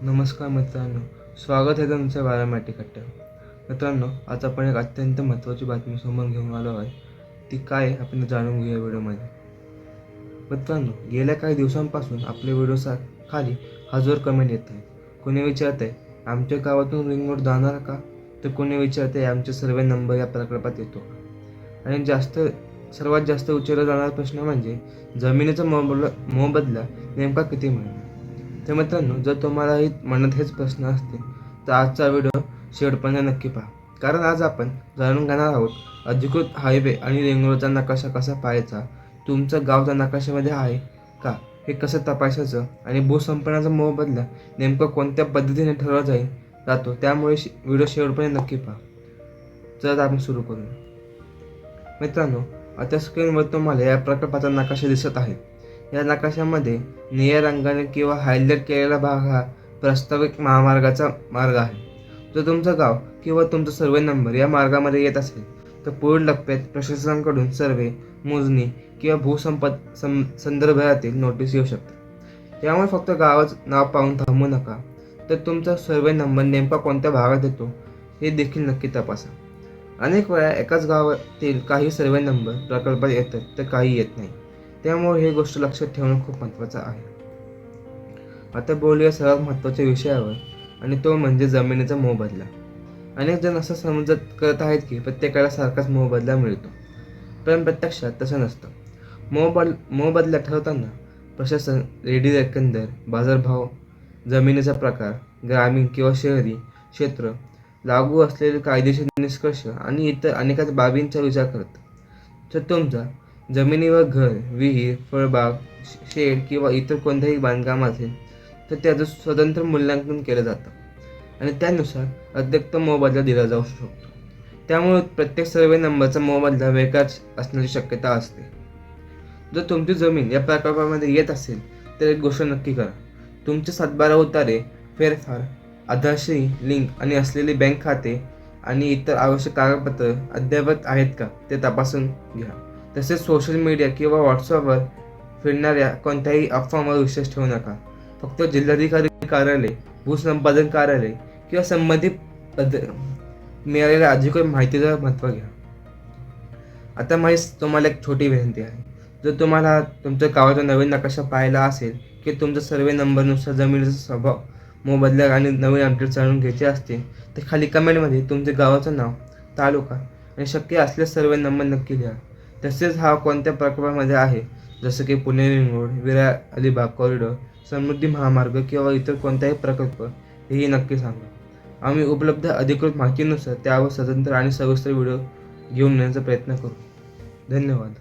नमस्कार मित्रांनो, स्वागत आहे तुमचं बारामती कट्ट्यावर. मित्रांनो, आज आपण एक अत्यंत महत्त्वाची बातमी समोर घेऊन आलो आहे. ती काय आपण जाणून घेऊया व्हिडिओमध्ये. मित्रांनो, गेल्या काही दिवसांपासून आपल्या व्हिडिओ खाली हजार कमेंट येत आहे. कोणी विचारत आहे आमच्या गावातून रिंग रोड जाणार का, तर कोणी विचारत आहे आमचे सर्व नंबर या प्रकल्पात येतो का. आणि सर्वात जास्त विचारला जाणारा प्रश्न म्हणजे जमिनीचा मोबदला नेमका किती मिळणार. तर मित्रांनो, जर तुम्हालाही मनात हेच प्रश्न असतील तर आजचा व्हिडिओ शेवटपर्यंत नक्की पहा. कारण आज आपण जाणून घेणार आहोत अधिकृत हायवे आणि रिंग रोडचा नकाशा कसा पाहायचा, तुमचं गाव त्या नकाशामध्ये आहे का हे कसं तपासायचं, आणि भूसंपन्नाचा मोबदला नेमका कोणत्या पद्धतीने ठरवला जातो. त्यामुळे व्हिडिओ शेवटपर्यंत नक्की पहा. चला आपण सुरू करूया. मित्रांनो, आता स्क्रीनवर तुम्हाला या प्रकल्पाचा नकाशा दिसत आहे. या नकाशामध्ये निळ्या रंगाने किंवा हायलाइट केलेला भाग हा प्रस्तावित महामार्गाचा मार्ग आहे. जर तुमचं गाव किंवा तुमचा सर्वे नंबर या मार्गामध्ये येत असेल तर पुढील टप्प्यात प्रशासनाकडून सर्वे, मोजणी किंवा संदर्भातील नोटीस येऊ शकते. यामुळे फक्त गावाचं नाव पाहून थांबू नका, तर तुमचा सर्वे नंबर नेमका कोणत्या भागात येतो हे देखील नक्की तपासा. अनेक वेळा एकाच गावातील काही सर्वे नंबर प्रकल्पात येतात तर काही येत नाही. त्यामुळे ही गोष्ट लक्षात ठेवणं खूप महत्त्वाचं आहे. आता बोलूया सर्वात महत्त्वाच्या विषयावर, आणि तो म्हणजे जमिनीचा मोबदला. अनेक जण असं समजत करत आहेत की प्रत्येकाला सारखाच मोबदला मिळतो, पण प्रत्यक्षात तसं नसतं. मोबदला ठरवताना प्रशासन, रेडी एकंदर बाजारभाव, जमिनीचा प्रकार, ग्रामीण किंवा शहरी क्षेत्र, लागू असलेले कायदेशीर निष्कर्ष आणि इतर अनेक बाबींचा विचार करतं. तर तुमचा जमिनीवर घर, विहीर, फळबाग, शेड किंवा इतर कोणतेही बांधकाम असेल तर त्याचं स्वतंत्र मूल्यांकन केलं जातं आणि त्यानुसार अतिरिक्त मोबदला दिला जाऊ शकतो. त्यामुळे प्रत्येक सर्वे नंबरचा मोबदला वेगळाच असण्याची शक्यता असते. जर तुमची जमीन या प्रकल्पामध्ये येत असेल तर एक गोष्ट नक्की करा: तुमचे सातबारा उतारे, फेरफार, आधारशी लिंक आणि असलेले बँक खाते आणि इतर आवश्यक कागदपत्र अद्ययावत आहेत का ते तपासून घ्या. तसेच सोशल मीडिया किंवा व्हॉट्सअपवर फिरणाऱ्या कोणत्याही अफवांवर विश्वास ठेवू नका. फक्त जिल्हाधिकारी कार्यालय, भूसंपादन कार्यालय किंवा संबंधित मिळालेल्या अधिकृत माहितीचं महत्त्व घ्या. आता तुम्हाला एक छोटी विनंती आहे. जर तुम्हाला तुमच्या गावाचा नवीन नकाशा पाहायला असेल की तुमच्या सर्वे नंबरनुसार जमिनीचा स्वभाव, मोबदला आणि नवीन अपडेट जाणून घ्यायचे असतील तर खाली कमेंटमध्ये तुमच्या गावाचं नाव, तालुका आणि शक्य असल्यास सर्वे नंबर नक्की लिहा. तसेच हा कोणत्या प्रकल्पामध्ये आहे, जसं की Pune ring road, Virar Alibag corridor, Samruddhi Mahamarg किंवा इतर कोणताही प्रकल्प, हेही नक्की सांगा. आम्ही उपलब्ध अधिकृत माहितीनुसार त्यावर स्वतंत्र आणि सविस्तर व्हिडिओ घेऊन येण्याचा प्रयत्न करू. धन्यवाद.